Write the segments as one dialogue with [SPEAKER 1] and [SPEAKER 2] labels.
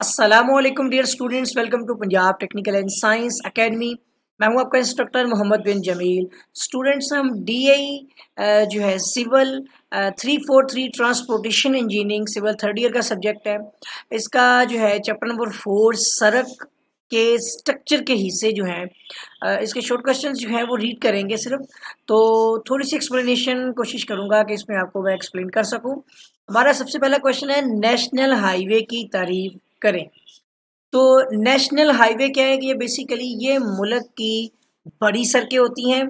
[SPEAKER 1] السلام علیکم dear students, welcome to Punjab technical and science academy. میں ہوں آپ کا انسٹرکٹر محمد بن جمیل۔ اسٹوڈینٹس ہم ڈی آئی جو ہے civil 343 transportation engineering civil third year کا سبجیکٹ ہے۔ اس کا جو ہے چیپٹر نمبر 4 سڑک کے اسٹرکچر کے حصے جو ہیں اس کے شارٹ کوشچنز جو ہیں وہ ریڈ کریں گے صرف، تو تھوڑی سی ایکسپلینیشن کوشش کروں گا کہ اس میں آپ کو میں ایکسپلین کر سکوں۔ ہمارا سب سے پہلا کوشچن ہے نیشنل ہائی وے کی تعریف کریں۔ تو نیشنل ہائی وے کیا ہے کہ یہ بیسیکلی یہ ملک کی بڑی سڑکیں ہوتی ہیں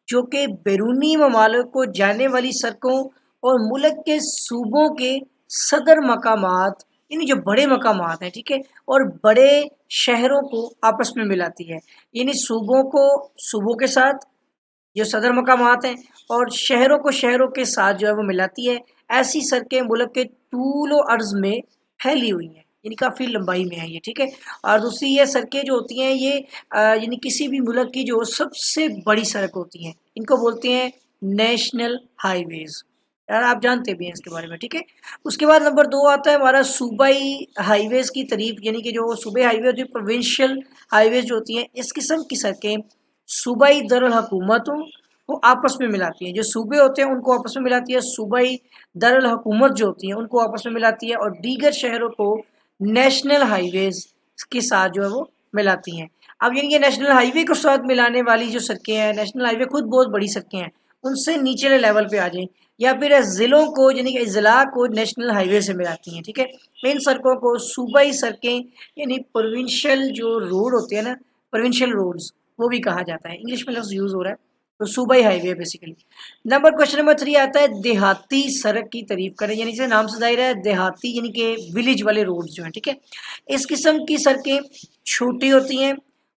[SPEAKER 1] جو کہ بیرونی ممالک کو جانے والی سڑکوں اور ملک کے صوبوں کے صدر مقامات یعنی جو بڑے مقامات ہیں، ٹھیک ہے، اور بڑے شہروں کو آپس میں ملاتی ہے، یعنی صوبوں کے ساتھ جو صدر مقامات ہیں اور شہروں کو شہروں کے ساتھ جو ہے وہ ملاتی ہے۔ ایسی سڑکیں ملک کے طول و عرض میں پھیلی ہوئی ہیں، یعنی کافی لمبائی میں ہیں یہ، ٹھیک ہے۔ اور دوسری یہ سڑکیں جو ہوتی ہیں یہ یعنی کسی بھی ملک کی جو سب سے بڑی سڑک ہوتی ہیں ان کو بولتے ہیں نیشنل ہائی ویز، یار آپ جانتے بھی ہیں اس کے بارے میں، ٹھیک ہے۔ اس کے بعد نمبر 2 آتا ہے ہمارا صوبائی ہائی ویز کی تعریف، یعنی کہ جو صوبے ہائی وے ہوتی ہے، پروونشل ہائی ویز جو ہوتی ہیں، اس قسم کی سڑکیں صوبائی دارالحکومتوں کو آپس میں ملاتی ہیں۔ جو صوبے ہوتے ہیں ان کو آپس میں ملاتی ہے، صوبائی دارالحکومت جو ہوتی ہیں ان کو آپس میں ملاتی ہے، اور دیگر شہروں کو نیشنل ہائی ویز کے ساتھ جو ہے وہ ملاتی ہیں۔ اب یعنی کہ نیشنل ہائی وے کو ساتھ ملانے والی جو سڑکیں ہیں، نیشنل ہائی وے خود بہت بڑی سڑکیں ہیں، ان سے نیچے لیول پہ آ جائیں، یا پھر ضلعوں کو یعنی کہ اضلاع کو نیشنل ہائی وے سے ملاتی ہیں، ٹھیک ہے۔ ان سڑکوں کو صوبائی سڑکیں یعنی پروونشل جو روڈ ہوتے ہیں نا، پروونشل روڈز وہ بھی کہا جاتا ہے، انگلش میں لفظ یوز ہو رہا ہے، تو صوبائی ہائی وے بیسیکلی۔ کوشچن نمبر 3 آتا ہے دیہاتی سڑک کی تعریف کریں، یعنی سے نام سے ظاہر ہے دیہاتی یعنی کہ ولیج والے روڈ جو ہیں، ٹھیک ہے۔ اس قسم کی سڑکیں چھوٹی ہوتی ہیں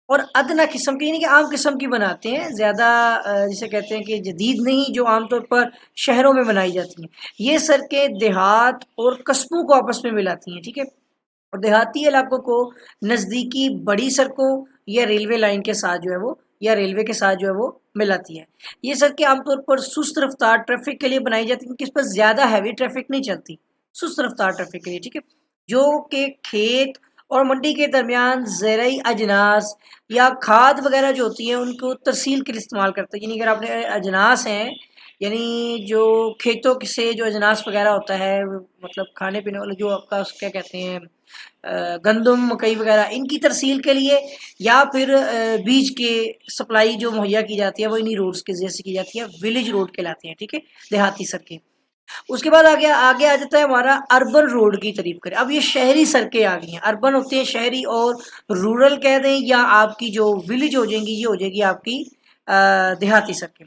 [SPEAKER 1] اور ادنا قسم کی یعنی کہ عام قسم کی بناتے ہیں، زیادہ جسے کہتے ہیں کہ جدید نہیں، جو عام طور پر شہروں میں بنائی جاتی ہیں۔ یہ سڑکیں دیہات اور قصبوں کو آپس میں ملاتی ہیں، ٹھیک ہے، اور دیہاتی علاقوں کو نزدیکی بڑی سڑکوں یا ریلوے لائن کے ساتھ جو ہے وہ یا ریلوے کے ساتھ جو ہے وہ ملاتی ہے۔ یہ سڑکیں عام طور پر سست رفتار ٹریفک کے لیے بنائی جاتی ہیں، اس پر زیادہ ہیوی ٹریفک نہیں چلتی، سست رفتار ٹریفک کے لیے، ٹھیک ہے، جو کہ کھیت اور منڈی کے درمیان زرعی اجناس یا کھاد وغیرہ جو ہوتی ہیں ان کو ترسیل کے لیے استعمال کرتے ہیں۔ یعنی اگر آپ نے اجناس ہیں، یعنی جو کھیتوں سے جو اجناس وغیرہ ہوتا ہے، مطلب کھانے پینے والا جو آپ کا کیا کہتے ہیں گندم مکئی وغیرہ، ان کی ترسیل کے لیے یا پھر بیج کے سپلائی جو مہیا کی جاتی ہے وہ انہی روڈز کے ذریعے سے کی جاتی ہے، ولیج روڈ کہلاتے ہیں، ٹھیک ہے، دیہاتی سڑکیں۔ اس کے بعد آگے آ جاتا ہے ہمارا اربن روڈ کی تعریف کریں۔ اب یہ شہری سڑکیں آ گئی ہیں، اربن ہوتے ہیں شہری، اور رورل کہہ دیں یا آپ کی جو ولیج ہو جائیں گی یہ ہو جائے گی آپ کی دیہاتی سڑکیں۔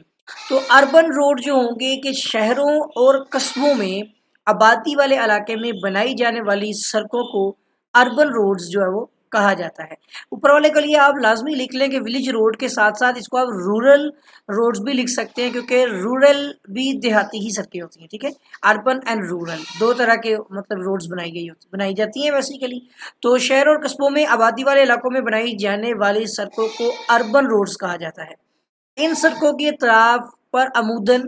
[SPEAKER 1] تو اربن روڈ جو ہوں گے کہ شہروں اور قصبوں میں آبادی والے علاقے میں بنائی جانے والی سڑکوں کو اربن روڈز جو ہے وہ کہا جاتا ہے۔ اوپر والے کے لیے آپ لازمی لکھ لیں کہ ولیج روڈ کے ساتھ ساتھ اس کو آپ رورل روڈز بھی لکھ سکتے ہیں، کیونکہ رورل بھی دیہاتی ہی سڑکیں ہوتی ہیں، ٹھیک ہے۔ اربن اینڈ رورل دو طرح کے مطلب روڈز بنائی جاتی ہیں بیسیکلی۔ تو شہر اور قصبوں میں آبادی والے علاقوں میں بنائی جانے والی سڑکوں کو اربن روڈز کہا جاتا ہے۔ ان سڑکوں کے اطراف پر عموداً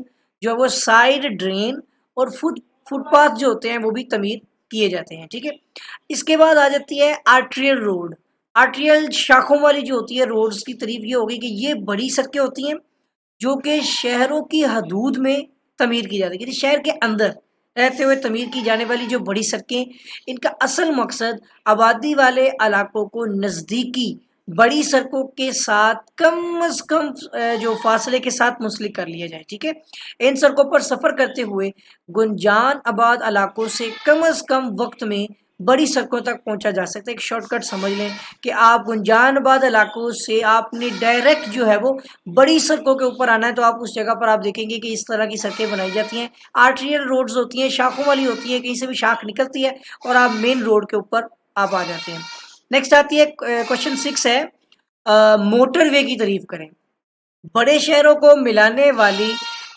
[SPEAKER 1] جو ہے وہ سائیڈ ڈرین اور فٹ پاتھ جو ہوتے ہیں وہ بھی تعمیر کیے جاتے ہیں، ٹھیک ہے۔ اس کے بعد آ جاتی ہے آرٹریل روڈ۔ آرٹریل شاخوں والی جو ہوتی ہے روڈز کی تعریف یہ ہوگی کہ یہ بڑی سڑکیں ہوتی ہیں جو کہ شہروں کی حدود میں تعمیر کی جاتی ہے، یعنی شہر کے اندر رہتے ہوئے تعمیر کی جانے والی جو بڑی سڑکیں، ان کا اصل مقصد آبادی والے علاقوں کو نزدیکی بڑی سڑکوں کے ساتھ کم از کم جو فاصلے کے ساتھ منسلک کر لیا جائے، ٹھیک ہے۔ ان سڑکوں پر سفر کرتے ہوئے گنجان آباد علاقوں سے کم از کم وقت میں بڑی سڑکوں تک پہنچا جا سکتا ہے۔ ایک شارٹ کٹ سمجھ لیں کہ آپ گنجان آباد علاقوں سے آپ نے ڈائریکٹ جو ہے وہ بڑی سڑکوں کے اوپر آنا ہے، تو آپ اس جگہ پر آپ دیکھیں گے کہ اس طرح کی سڑکیں بنائی جاتی ہیں، آرٹریل روڈز ہوتی ہیں، شاخوں والی ہوتی ہیں، کہیں سے بھی شاخ نکلتی ہے اور آپ مین روڈ کے اوپر آپ آ جاتے ہیں۔ نیکسٹ آتی ہے کوشچن 6 ہے موٹر وے کی تعریف کریں۔ بڑے شہروں کو ملانے والی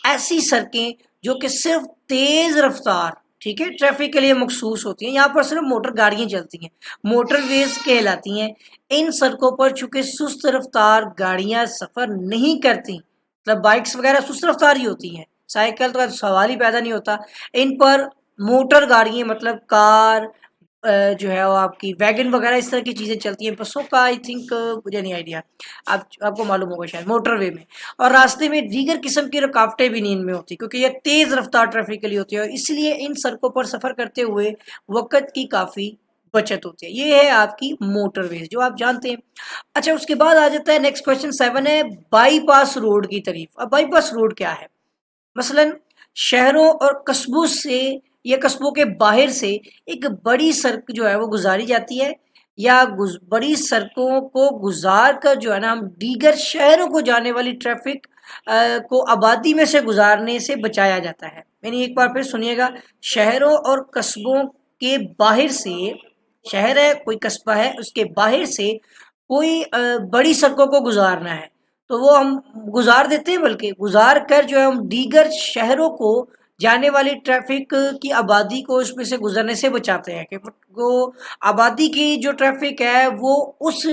[SPEAKER 1] ایسی سڑکیں جو کہ صرف تیز رفتار، ٹھیک ہے، ٹریفک کے لیے مخصوص ہوتی ہیں، یہاں پر صرف موٹر گاڑیاں چلتی ہیں، موٹر ویز کہلاتی ہیں۔ ان سڑکوں پر چونکہ سست رفتار گاڑیاں سفر نہیں کرتی، مطلب بائکس وغیرہ سست رفتار ہی ہوتی ہیں، سائیکل تو سوال ہی پیدا نہیں ہوتا، ان پر موٹر گاڑیاں مطلب کار، جو ہے وہ آپ کی ویگن وغیرہ اس طرح کی چیزیں چلتی ہیں. بسوں کا آئی تھنک مجھے نہیں آئیڈیا، آپ کو معلوم ہوگا شاید، موٹر وے میں. اور راستے میں دیگر قسم کی رکاوٹیں بھی نہیں ان میں ہوتی، کیونکہ یہ تیز رفتار ٹریفک کے لیے ہوتی ہے، اور اس لیے ان سڑکوں پر سفر کرتے ہوئے وقت کی کافی بچت ہوتی ہے. یہ ہے آپ کی موٹر ویز جو آپ جانتے ہیں. اچھا، اس کے بعد آ جاتا ہے نیکسٹ کوشچن 7 ہے بائی پاس روڈ کی تعریف. اب بائی پاس روڈ کیا ہے؟ مثلا شہروں اور قصبوں سے یا قصبوں کے باہر سے ایک بڑی سڑک جو ہے وہ گزاری جاتی ہے، یا بڑی سڑکوں کو گزار کر جو ہے نا ہم دیگر شہروں کو جانے والی ٹریفک کو آبادی میں سے گزارنے سے بچایا جاتا ہے. یعنی ایک بار پھر سنیے گا، شہروں اور قصبوں کے باہر سے، شہر ہے کوئی قصبہ ہے اس کے باہر سے کوئی بڑی سڑکوں کو گزارنا ہے تو وہ ہم گزار دیتے ہیں، بلکہ گزار کر جو ہے ہم دیگر شہروں کو جانے والی ٹریفک کی آبادی کو اس میں سے گزرنے سے بچاتے ہیں، کہ وہ آبادی کی جو ٹریفک ہے وہ اس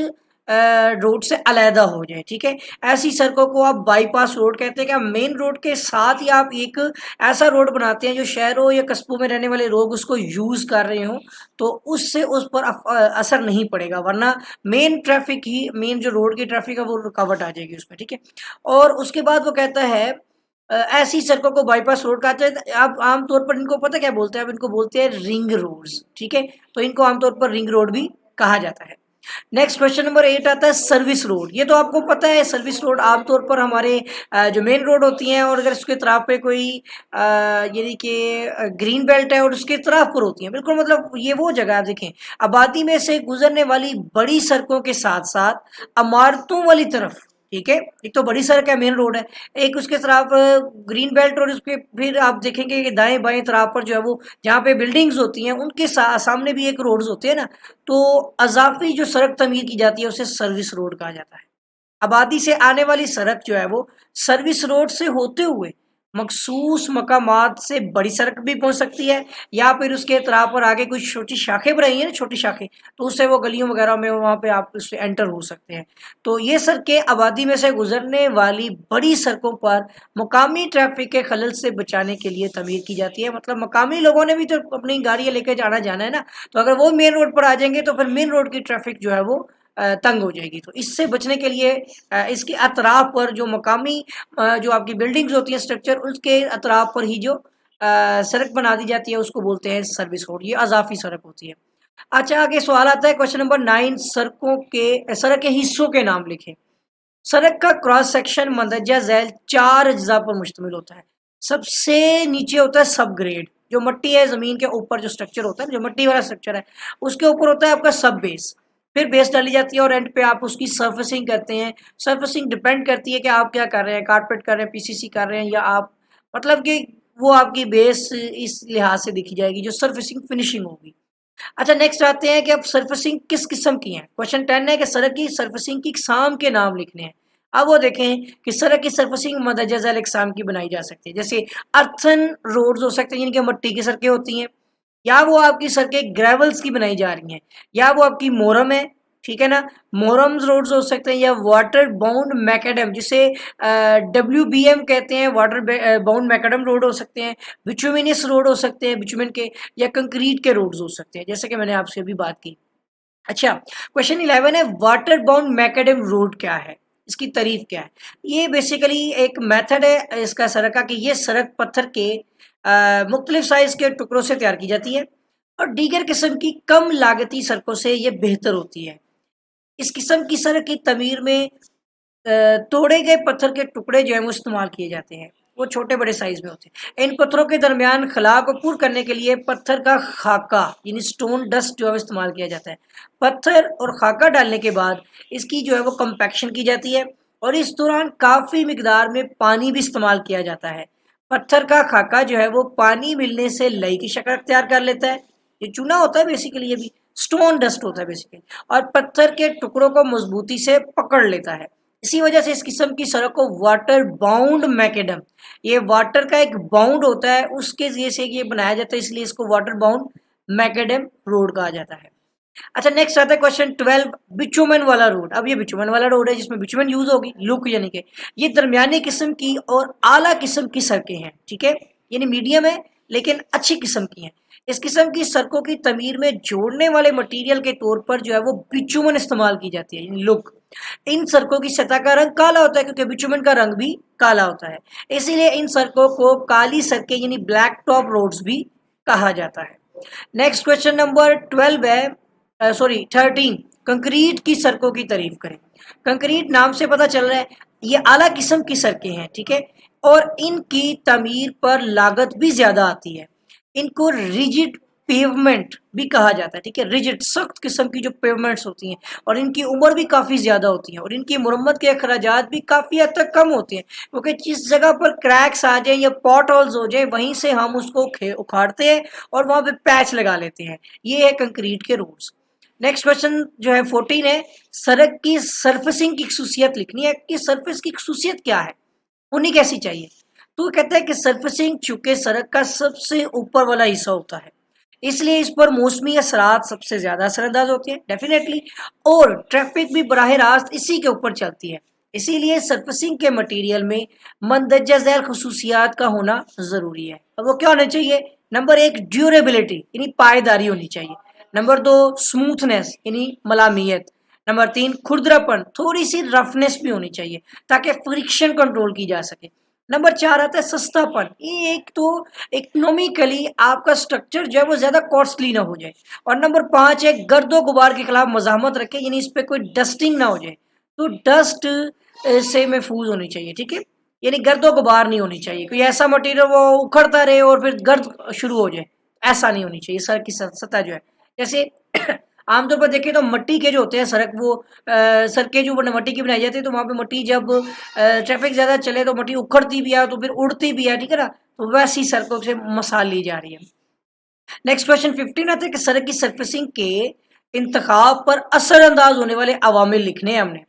[SPEAKER 1] روڈ سے علیحدہ ہو جائے. ٹھیک ہے، ایسی سڑکوں کو آپ بائی پاس روڈ کہتے ہیں، کہ آپ مین روڈ کے ساتھ ہی آپ ایک ایسا روڈ بناتے ہیں جو شہروں یا قصبوں میں رہنے والے لوگ اس کو یوز کر رہے ہوں تو اس سے اس پر اثر نہیں پڑے گا، ورنہ مین ٹریفک ہی، مین جو روڈ کی ٹریفک ہے وہ رکاوٹ آ جائے گی اس میں. ٹھیک ہے، اور اس کے بعد وہ کہتا ہے ایسی سڑکوں کو بائی پاس روڈ کہتے ہیں. آپ عام طور پر ان کو پتہ کیا بولتے ہیں؟ آپ ان کو بولتے ہیں رنگ روڈز. ٹھیک ہے، تو ان کو عام طور پر رنگ روڈ بھی کہا جاتا ہے. نیکسٹ کوشچن نمبر 8 آتا ہے سروس روڈ. یہ تو آپ کو پتہ ہے، سروس روڈ عام طور پر ہمارے جو مین روڈ ہوتی ہیں، اور اگر اس کے طرف پہ کوئی یعنی کہ گرین بیلٹ ہے اور اس کے طرف پر ہوتی ہیں، بالکل مطلب یہ وہ جگہ دیکھیں آبادی میں سے گزرنے والی بڑی سڑکوں کے ساتھ ساتھ عمارتوں والی طرف. ٹھیک ہے، ایک تو بڑی سڑک ہے، مین روڈ ہے، ایک اس کے طرف گرین بیلٹ، اور اس کے پھر آپ دیکھیں گے کہ دائیں بائیں طرف پر جو ہے وہ جہاں پہ بلڈنگز ہوتی ہیں ان کے سامنے بھی ایک روڈز ہوتے ہیں نا، تو اضافی جو سڑک تعمیر کی جاتی ہے اسے سروس روڈ کہا جاتا ہے. آبادی سے آنے والی سڑک جو ہے وہ سروس روڈ سے ہوتے ہوئے مخصوص مقامات سے بڑی سڑک بھی پہنچ سکتی ہے، یا پھر اس کے اطراف پر آگے کچھ چھوٹی شاخیں بنائی ہیں نا، چھوٹی شاخیں، تو اس سے وہ گلیوں وغیرہ میں وہاں پہ آپ اس سے انٹر ہو سکتے ہیں. تو یہ سڑکیں آبادی میں سے گزرنے والی بڑی سڑکوں پر مقامی ٹریفک کے خلل سے بچانے کے لیے تعمیر کی جاتی ہے. مطلب مقامی لوگوں نے بھی تو اپنی گاڑیاں لے کے جانا ہے نا، تو اگر وہ مین روڈ پر آ جائیں گے تو پھر مین روڈ کی ٹریفک جو ہے وہ تنگ ہو جائے گی. تو اس سے بچنے کے لیے اس کے اطراف پر جو مقامی جو آپ کی بلڈنگز ہوتی ہیں، اسٹرکچر، اس کے اطراف پر ہی جو سڑک بنا دی جاتی ہے اس کو بولتے ہیں سروس روڈ. یہ اضافی سڑک ہوتی ہے. اچھا، آگے سوال آتا ہے کوشچن نمبر 9 سڑک کے حصوں کے نام لکھیں. سڑک کا کراس سیکشن مندرجہ ذیل 4 اجزاء پر مشتمل ہوتا ہے. سب سے نیچے ہوتا ہے سب گریڈ، جو مٹی ہے، زمین کے اوپر جو سٹرکچر ہوتا ہے، جو مٹی والا سٹرکچر ہے، اس کے اوپر ہوتا ہے آپ کا سب بیس. پھر بیس ڈالی جاتی ہے اور اینڈ پہ آپ اس کی سرفیسنگ کرتے ہیں. سرفیسنگ ڈیپینڈ کرتی ہے کہ آپ کیا کر رہے ہیں، کارپیٹ کر رہے ہیں، پی سی سی کر رہے ہیں، یا آپ مطلب کہ وہ آپ کی بیس اس لحاظ سے دیکھی جائے گی جو سرفیسنگ فنیشنگ ہوگی. اچھا، نیکسٹ آتے ہیں کہ اب سرفیسنگ کس قسم کی ہیں. کوشچن 10 ہے کہ سڑک کی سرفیسنگ کی اقسام کے نام لکھنے ہیں. اب وہ دیکھیں کہ سڑک کی سرفیسنگ مندرجہ ذیل اقسام کی بنائی جا سکتی ہے. جیسے ارتھن روڈز ہو سکتے ہیں، جن کی مٹی کی سڑکیں ہوتی ہیں، یا وہ آپ کی سڑکیں گریولز کی بنائی جا رہی ہیں، یا وہ آپ کی مورم ہے. ٹھیک ہے نا، مورمز روڈز ہو سکتے ہیں، یا واٹر باؤنڈ میکڈم جسے WBM کہتے ہیں، واٹر باؤنڈ میکڈم روڈ ہو سکتے ہیں، بچومینس روڈ ہو سکتے ہیں، بچومن کے، یا کنکریٹ کے روڈز ہو سکتے ہیں، جیسے کہ میں نے آپ سے ابھی بات کی. اچھا، کوشچن 11 ہے واٹر باؤنڈ میکڈم روڈ کیا ہے، اس کی تعریف کیا ہے. یہ بیسیکلی ایک میتھڈ ہے اس کا سڑک کا، کہ یہ سڑک پتھر کے مختلف سائز کے ٹکڑوں سے تیار کی جاتی ہے، اور دیگر قسم کی کم لاگتی سڑکوں سے یہ بہتر ہوتی ہے. اس قسم کی سڑک کی تعمیر میں توڑے گئے پتھر کے ٹکڑے جو ہیں وہ استعمال کیے جاتے ہیں، وہ چھوٹے بڑے سائز میں ہوتے ہیں. ان پتھروں کے درمیان خلا کو پور کرنے کے لیے پتھر کا خاکہ یعنی سٹون ڈسٹ جو ہے استعمال کیا جاتا ہے. پتھر اور خاکہ ڈالنے کے بعد اس کی جو ہے وہ کمپیکشن کی جاتی ہے، اور اس دوران کافی مقدار میں پانی بھی استعمال کیا جاتا ہے. پتھر کا خاکہ جو ہے وہ پانی ملنے سے لئی کی شکل اختیار کر لیتا ہے. یہ چونا ہوتا ہے بیسیکلی، یہ بھی سٹون ڈسٹ ہوتا ہے بیسیکلی، اور پتھر کے ٹکڑوں کو مضبوطی سے پکڑ لیتا ہے. اسی وجہ سے اس قسم کی سڑک کو واٹر باؤنڈ میکڈم، یہ واٹر کا ایک باؤنڈ ہوتا ہے اس کے ذریعے سے یہ بنایا جاتا ہے، اس لیے اس کو واٹر باؤنڈ میکڈم روڈ کہا جاتا ہے. اچھا، نیکسٹ آتا ہے کوشچن 12 بچومن والا روڈ. اب یہ بچومن والا روڈ ہے جس میں بچومن یوز ہوگی، لک یعنی کہ یہ درمیانی قسم کی اور اعلیٰ قسم کی سڑکیں ہیں. ٹھیک ہے، یعنی میڈیم ہے لیکن اچھی قسم کی ہیں. اس قسم کی سڑکوں کی تعمیر میں جوڑنے والے مٹیریل کے طور پر جو ہے وہ بچومن استعمال کی جاتی ہے، یعنی لک. ان سڑکوں کی سطح کا رنگ کالا ہوتا ہے کیونکہ بچومن کا رنگ بھی کالا ہوتا ہے، اسی لیے ان سڑکوں کو کالی سڑکیں یعنی بلیک ٹاپ روڈز بھی کہا جاتا ہے. نیکسٹ کوشچن نمبر 12 ہے، 13. کنکریٹ کی سڑکوں کی تعریف کریں. کنکریٹ نام سے پتہ چل رہا ہے یہ اعلیٰ قسم کی سڑکیں ہیں، ٹھیک ہے، اور ان کی تعمیر پر لاگت بھی زیادہ آتی ہے. ان کو ریجڈ پیومنٹ بھی کہا جاتا ہے، ٹھیک ہے، ریجڈ سخت قسم کی جو پیومنٹس ہوتی ہیں، اور ان کی عمر بھی کافی زیادہ ہوتی ہیں، اور ان کی مرمت کے اخراجات بھی کافی حد تک کم ہوتے ہیں، کیونکہ جس جگہ پر کریکس آ جائیں یا پاٹ ہولز ہو جائیں وہیں سے ہم اس کو اکھاڑتے ہیں اور وہاں پہ پیچ لگا لیتے ہیں. یہ ہے کنکریٹ کے رولز. نیکسٹ کوشچن جو ہے 14 ہے، سڑک کی سرفیسنگ کی خصوصیت لکھنی ہے کہ سرفیس کی خصوصیت کیا ہے، ہونی کیسی چاہیے. تو کہتا ہے کہ سرفیسنگ چونکہ سڑک کا سب سے اوپر والا حصہ ہوتا ہے اس لیے اس پر موسمی اثرات سب سے زیادہ اثر انداز ہوتے ہیں ڈیفینیٹلی، اور ٹریفک بھی براہ راست اسی کے اوپر چلتی ہے. اسی لیے سرفیسنگ کے مٹیریل میں مندرجہ ذیل خصوصیات کا ہونا ضروری ہے. اب وہ کیا ہونا چاہیے؟ نمبر 1 ڈیوریبلٹی یعنی پائیداری ہونی چاہیے. نمبر 2 اسموتھنیس یعنی ملامیت. نمبر 3 کھردرا پن، تھوڑی سی رفنس بھی ہونی چاہیے تاکہ فرکشن کنٹرول کی جا سکے. نمبر 4 آتا ہے سستا پن. یہ ایک تو اکنومیکلی آپ کا سٹرکچر جو ہے وہ زیادہ کاسٹلی نہ ہو جائے. اور نمبر 5 ہے گرد و غبار کے خلاف مزاحمت رکھے، یعنی اس پہ کوئی ڈسٹنگ نہ ہو جائے، تو ڈسٹ سے محفوظ ہونی چاہیے، ٹھیک ہے، یعنی گرد و غبار نہیں ہونی چاہیے، کوئی ایسا مٹیریل وہ اکھڑتا رہے اور پھر گرد شروع ہو جائے، ایسا نہیں ہونی چاہیے. سڑک کی سطح جو ہے جیسے عام طور پر دیکھیں تو مٹی کے جو ہوتے ہیں سڑک، وہ سڑکیں جو مٹی کی بنائی جاتی ہے تو وہاں پہ مٹی جب ٹریفک زیادہ چلے تو مٹی اکھڑتی بھی ہے تو پھر اڑتی بھی ہے، ٹھیک ہے نا، تو ویسی سڑکوں سے مثال لی جا رہی ہے. نیکسٹ کوشچن 15 آتا ہے کہ سڑک کی سرفیسنگ کے انتخاب پر اثر انداز ہونے والے عوامل لکھنے ہیں ہم نے.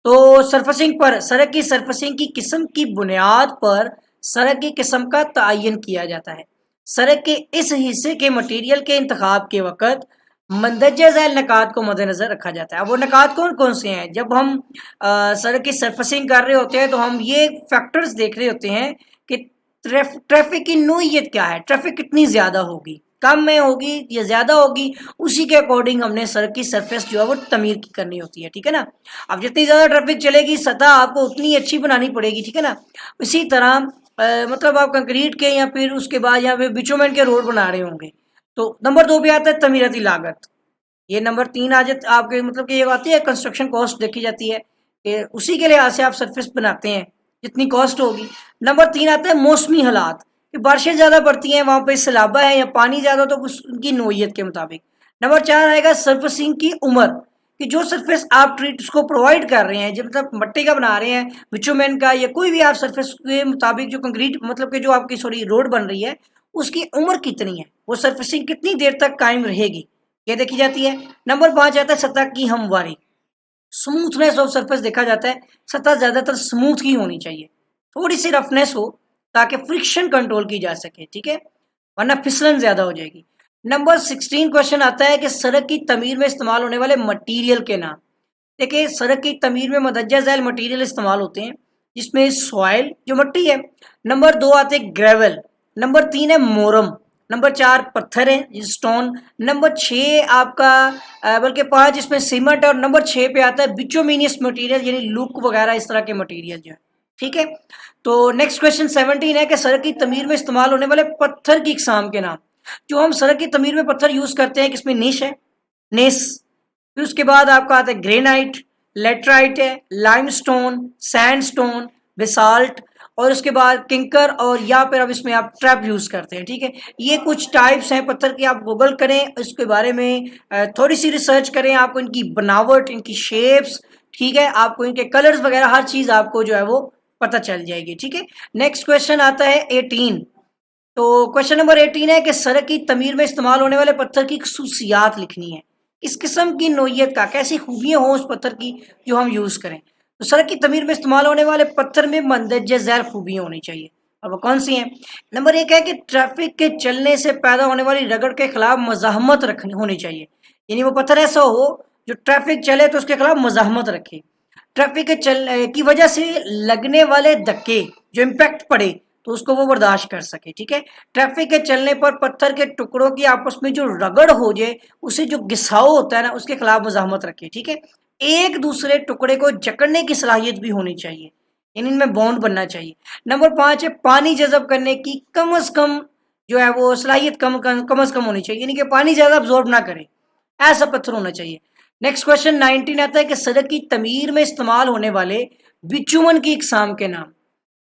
[SPEAKER 1] تو سرفیسنگ پر سڑک کی سرفیسنگ کی قسم کی بنیاد پر سڑک کی قسم کا تعین کیا جاتا ہے. سڑک کے اس حصے کے مٹیریل کے انتخاب کے وقت مندرجہ ذیل نکات کو مد نظر رکھا جاتا ہے. اب وہ نکات کون کون سے ہیں؟ جب ہم سڑک کی سرفیسنگ کر رہے ہوتے ہیں تو ہم یہ فیکٹرز دیکھ رہے ہوتے ہیں کہ ٹریفک کی نوعیت کیا ہے، ٹریفک کتنی زیادہ ہوگی، کم میں ہوگی یا زیادہ ہوگی، اسی کے اکارڈنگ ہم نے سڑک کی سرفیس جو ہے وہ تعمیر کرنی ہوتی ہے، ٹھیک ہے نا. اب جتنی زیادہ ٹریفک چلے گی سطح آپ کو اتنی اچھی بنانی پڑے گی، ٹھیک ہے نا. اسی طرح مطلب آپ کنکریٹ کے یا پھر اس کے بعد یہاں پہ بچومن کے روڈ بنا رہے ہوں گے. تو نمبر 2 پہ آتا ہے تعمیراتی لاگت. یہ نمبر 3 آ جاتا آپ کے مطلب کہ یہ آتی ہے کنسٹرکشن کاسٹ دیکھی جاتی ہے کہ اسی کے لحاظ سے آپ سرفیس بناتے ہیں جتنی کاسٹ ہوگی. نمبر 3 آتا ہے موسمی حالات، کہ بارشیں زیادہ پڑتی ہیں وہاں پہ سیلابہ ہے یا پانی زیادہ تو ان کی نوعیت کے مطابق. نمبر 4 آئے گا سرفیسنگ کی عمر، کہ جو سرفیس آپ ٹریٹ اس کو پرووائڈ کر رہے ہیں، جب مطلب مٹی کا بنا رہے ہیں، بچومین کا یا کوئی بھی آپ سرفیس کے مطابق جو کنکریٹ مطلب کہ جو آپ کی روڈ بن رہی ہے اس کی عمر کتنی ہے، وہ سرفیسنگ کتنی دیر تک قائم رہے گی، یہ دیکھی جاتی ہے. نمبر 5 آتا ہے سطح کی ہمواری، سموتھنیس آف سرفیس دیکھا جاتا ہے، سطح زیادہ تر سموتھ کی ہونی چاہیے، تھوڑی سی رفنس ہو تاکہ فرکشن کنٹرول کی جا سکے، ٹھیک ہے، ورنہ پھسلن زیادہ ہو جائے گی. نمبر 16 کوشچن آتا ہے کہ سڑک کی تعمیر میں استعمال ہونے والے مٹیریل کے نام. دیکھیں سڑک کی تعمیر میں مندرجہ ذیل مٹیریل استعمال ہوتے ہیں جس میں سوائل جو مٹی ہے. نمبر 2 آتے ہیں گریول. نمبر 3 ہے مورم. نمبر 4 پتھر ہے اسٹون. نمبر 6 آپ کا بلکہ 5 اس میں سیمنٹ ہے، اور نمبر 6 پہ آتا ہے بچومینس مٹیریل یعنی لوک وغیرہ اس طرح کے مٹیریل جو ہے، ٹھیک ہے. تو نیکسٹ کوشچن 17 ہے کہ سڑک کی تعمیر میں استعمال ہونے والے پتھر کی اقسام کے نام. جو ہم سڑک کی تعمیر میں پتھر یوز کرتے ہیں کس میں نیش ہے، نیس. پھر اس کے بعد آپ کا آتا ہے گرینائٹ، لیٹرائٹ ہے، لائم سٹون، سینڈ سٹون، بیسالٹ، اور اس کے بعد کنکر، اور یا پھر اب اس میں آپ ٹریپ یوز کرتے ہیں، ٹھیک ہے. یہ کچھ ٹائپس ہیں پتھر کی، آپ گوگل کریں اس کے بارے میں تھوڑی سی ریسرچ کریں، آپ کو ان کی بناوٹ، ان کی شیپس، ٹھیک ہے، آپ کو ان کے کلرز وغیرہ ہر چیز آپ کو جو ہے وہ پتہ چل جائے گی، ٹھیک ہے. نیکسٹ کوشچن آتا ہے 18. تو کوشچن نمبر 18 ہے کہ سڑک کی تعمیر میں استعمال ہونے والے پتھر کی خصوصیات لکھنی ہے، اس قسم کی نوعیت کا کیسی خوبیاں ہوں اس پتھر کی جو ہم یوز کریں. تو سڑک کی تعمیر میں استعمال ہونے والے پتھر میں مندرجہ ذیل خوبیاں ہونی چاہیے، اور وہ کون سی ہیں؟ نمبر 1 ہے کہ ٹریفک کے چلنے سے پیدا ہونے والی رگڑ کے خلاف مزاحمت رکھنی ہونی چاہیے، یعنی وہ پتھر ایسا ہو جو ٹریفک چلے تو اس کے خلاف مزاحمت رکھے. ٹریفک کے کی وجہ سے لگنے والے دھکے جو امپیکٹ پڑے تو تو اس کو وہ برداشت کر سکے. ٹھیک ہے. ٹریفک کے چلنے پر پتھر کے ٹکڑوں کی آپس میں جو رگڑ ہو جائے اسے جو گھساؤ ہوتا ہے نا اس کے خلاف مزاحمت رکھے. ٹھیک ہے. ایک دوسرے ٹکڑے کو جکڑنے کی صلاحیت بھی ہونی چاہیے، یعنی ان میں بونڈ بننا چاہیے. نمبر 5 ہے پانی جذب کرنے کی کم از کم جو ہے وہ صلاحیت کم از کم ہونی چاہیے، یعنی کہ پانی زیادہ ابزورب نہ کرے، ایسا پتھر ہونا چاہیے. نیکسٹ کوشچن 19 آتا ہے کہ سڑک کی تعمیر میں استعمال ہونے والے بچومن کی اقسام کے نام.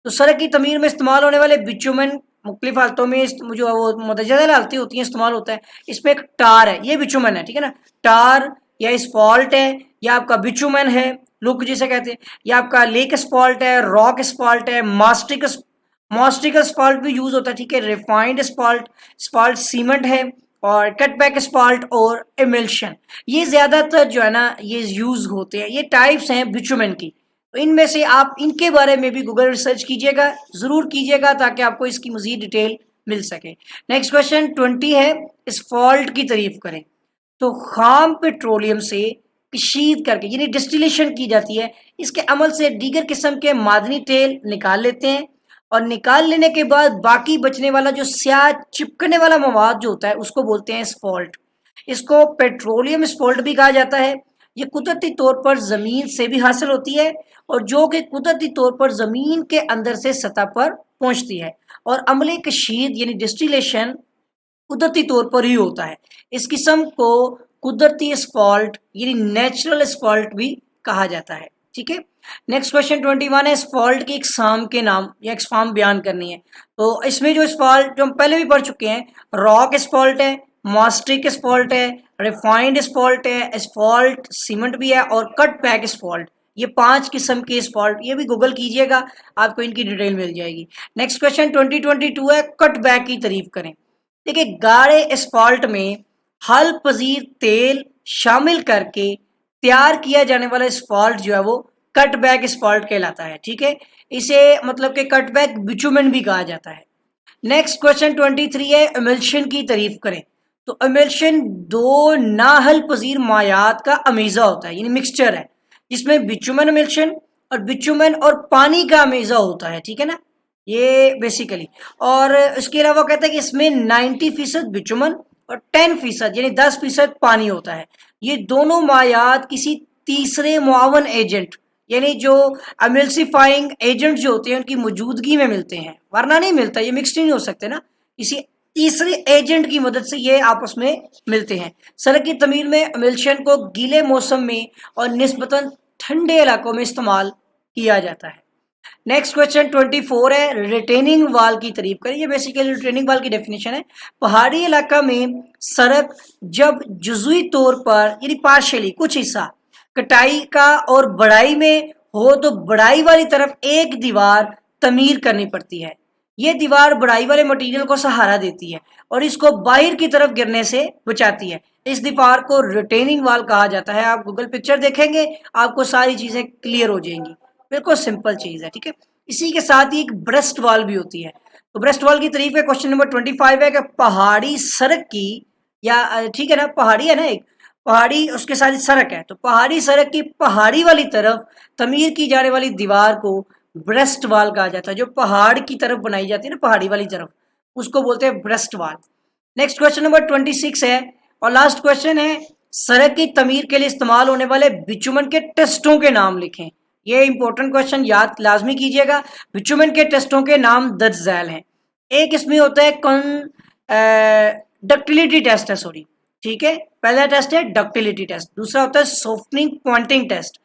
[SPEAKER 1] تو سڑک کی تعمیر میں استعمال ہونے والے بچومن مختلف حالتوں میں جو وہ متجدد حالتیں ہوتی ہیں استعمال ہوتا ہے. اس میں ایک ٹار ہے، یہ بچومن ہے. ٹھیک ہے نا. ٹار یا اسفالٹ ہے یا آپ کا بچومن ہے، لک جسے کہتے ہیں، یا آپ کا لیک اسفالٹ ہے، راک اسفالٹ ہے، ماسٹک اسفالٹ بھی یوز ہوتا ہے. ٹھیک ہے. ریفائنڈ اسفالٹ سیمنٹ ہے، اور کٹ بیک اسفالٹ اور ایملشن، یہ زیادہ تر جو ہے نا یہ یوز ہوتے ہیں. یہ ٹائپس ہیں بچومن کی. تو ان میں سے آپ ان کے بارے میں بھی گوگل ریسرچ کیجیے گا، ضرور کیجیے گا تاکہ آپ کو اس کی مزید ڈیٹیل مل سکے. نیکسٹ کوشچن 20 ہے اسفالٹ کی تعریف کریں. تو خام پیٹرولیم سے کشید کر کے یعنی ڈسٹیلیشن کی جاتی ہے، اس کے عمل سے دیگر قسم کے معدنی تیل نکال لیتے ہیں، اور نکال لینے کے بعد باقی بچنے والا جو سیاہ چپکنے والا مواد جو ہوتا ہے اس کو بولتے ہیں اسفالٹ. اس کو پیٹرولیم اسفالٹ بھی کہا جاتا ہے. یہ قدرتی طور پر زمین سے بھی حاصل ہوتی ہے، اور جو کہ قدرتی طور پر زمین کے اندر سے سطح پر پہنچتی ہے، اور عمل کشید یعنی ڈسٹیلیشن قدرتی طور پر ہی ہوتا ہے. اس قسم کو قدرتی اسفالٹ یعنی نیچرل اسفالٹ بھی کہا جاتا ہے. ٹھیک ہے. نیکسٹ کوشچن 21 ہے اسفالٹ کی اقسام کے نام یا اقسام بیان کرنی ہے. تو اس میں جو اسفالٹ جو ہم پہلے بھی پڑھ چکے ہیں، راک اسفالٹ ہے، ماسٹک اسفالٹ ہے، ریفائنڈ اسفالٹ ہے، اسفالٹ سیمنٹ بھی ہے، اور کٹ بیک اسفالٹ. یہ 5 قسم کے اسفالٹ، یہ بھی گوگل کیجئے گا آپ کو ان کی ڈیٹیل مل جائے گی. نیکسٹ کوشچن 2022 ہے کٹ بیک کی تعریف کریں. دیکھیں گاڑے اسفالٹ میں حل پذیر تیل شامل کر کے تیار کیا جانے والا اسفالٹ جو ہے وہ کٹ بیک اسفالٹ کہلاتا ہے. ٹھیک ہے. اسے مطلب کہ کٹ بیک بچومن بھی کہا جاتا ہے. نیکسٹ کوشچن 23 ہے ایملشن کی تعریف کریں. تو ایملشن دو ناحل پذیر مائعات کا امیزہ ہوتا ہے، یعنی مکسچر ہے، جس میں بچومن ایملشن اور بچومن اور پانی کا امیزہ ہوتا ہے. ٹھیک ہے نا. یہ بیسیکلی، اور اس کے علاوہ کہتا ہے کہ اس میں 90% بچومن اور 10% یعنی 10% پانی ہوتا ہے. یہ دونوں مائعات کسی تیسرے معاون ایجنٹ یعنی جو املسیفائنگ ایجنٹ جو ہوتے ہیں ان کی موجودگی میں ملتے ہیں، ورنہ نہیں ملتا، یہ مکس نہیں ہو سکتے نا. کسی تیسرے ایجنٹ کی مدد سے یہ آپس میں ملتے ہیں. سڑک کی تعمیر میں ایملشن کو گیلے موسم میں اور نسبتاً ٹھنڈے علاقوں میں استعمال کیا جاتا ہے. نیکسٹ کوشچن 24 ہے ریٹیننگ وال کی تعریف کریں. یہ بیسیکلی ریٹیننگ وال کی ڈیفینیشن ہے. پہاڑی علاقہ میں سڑک جب جزوی طور پر یعنی پارشلی کچھ حصہ کٹائی کا اور بڑائی میں ہو تو بڑائی والی طرف ایک دیوار تعمیر کرنی پڑتی ہے. یہ دیوار بڑائی والے مٹیریل کو سہارا دیتی ہے اور اس کو باہر کی طرف گرنے سے بچاتی ہے. اس دیوار کو ریٹیننگ وال کہا جاتا ہے. آپ گوگل پکچر دیکھیں گے آپ کو ساری چیزیں کلیئر ہو جائیں گی. بالکل سمپل چیز ہے. ٹھیک ہے. اسی کے ساتھ ہی ایک برسٹ وال بھی ہوتی ہے. تو برسٹ وال کی تعریف ہے. کوشچن نمبر 25 ہے کہ پہاڑی سڑک کی یا ٹھیک ہے نا پہاڑی ہے نا ایک پہاڑی اس کے ساتھ سڑک ہے، تو پہاڑی سڑک کی پہاڑی والی طرف تعمیر کی جانے والی دیوار کو برسٹ وال کہا جاتا ہے. جو پہاڑ کی طرف بنائی جاتی ہے نا پہاڑی والی طرف اس کو بولتے ہیں برسٹ وال. نیکسٹ کوشچن نمبر 26 ہے اور لاسٹ کوشچن ہے سڑک کی تعمیر کے لیے استعمال ہونے والے بچومن کے ٹیسٹوں کے نام لکھیں. یہ امپورٹنٹ کوشچن یاد لازمی کیجیے گا. بچومن کے ٹیسٹوں کے نام درج ذیل ہیں. ایک اس میں ہوتا ہے ڈکٹیلیٹی ٹیسٹ ہے سوری. ٹھیک ہے. پہلا ٹیسٹ ہے ڈکٹیلیٹی ٹیسٹ، دوسرا ہوتا ہے سافٹنگ پوائنٹنگ ٹیسٹ،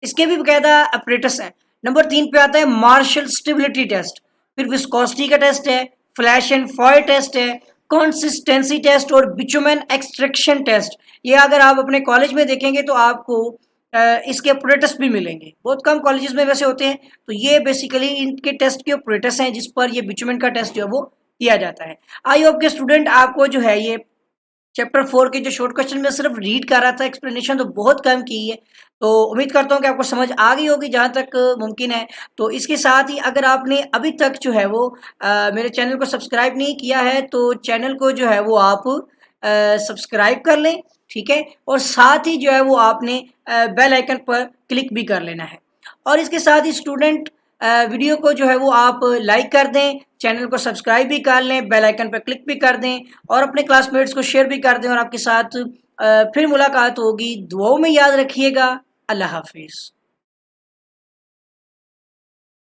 [SPEAKER 1] اس کے بھی باقاعدہ اپریٹس ہے. نمبر 3 پہ آتا ہے مارشل اسٹیبلٹی ٹیسٹ، پھر وسکوسٹی کا ٹیسٹ ہے، فلیش اینڈ فائر ٹیسٹ ہے، کنسسٹینسی ٹیسٹ اور بچومن ایکسٹریکشن ٹیسٹ. یہ اگر آپ اپنے کالج میں دیکھیں گے تو آپ کو اس کے اپریٹس بھی ملیں گے. بہت کم کالجز میں ویسے ہوتے ہیں. تو یہ بیسیکلی ان کے ٹیسٹ کے اپریٹس ہیں جس پر یہ بچومن کا ٹیسٹ جو ہے وہ کیا جاتا ہے. آئی ہوپ کے اسٹوڈنٹ آپ کو جو ہے یہ چیپٹر 4 کے جو شارٹ کوشچن میں صرف ریڈ کر رہا تھا، ایکسپلینیشن تو بہت کم کی ہے، تو امید کرتا ہوں کہ آپ کو سمجھ آ گئی ہوگی جہاں تک ممکن ہے. تو اس کے ساتھ ہی اگر آپ نے ابھی تک جو ہے وہ میرے چینل کو سبسکرائب نہیں کیا ہے تو چینل کو جو ہے وہ آپ سبسکرائب کر لیں. ٹھیک ہے. اور ساتھ ہی جو ہے وہ آپ نے بیل آئیکن پر کلک بھی کر لینا ہے. اور اس کے ساتھ ہی اسٹوڈنٹ ویڈیو کو جو ہے وہ آپ لائک کر دیں، چینل کو سبسکرائب بھی کر لیں، بیل آئیکن پہ کلک بھی کر دیں اور اپنے کلاس میٹس کو شیئر بھی کر دیں، اور آپ کے ساتھ پھر ملاقات ہوگی۔ دعاؤں میں یاد رکھیے گا۔ اللہ حافظ۔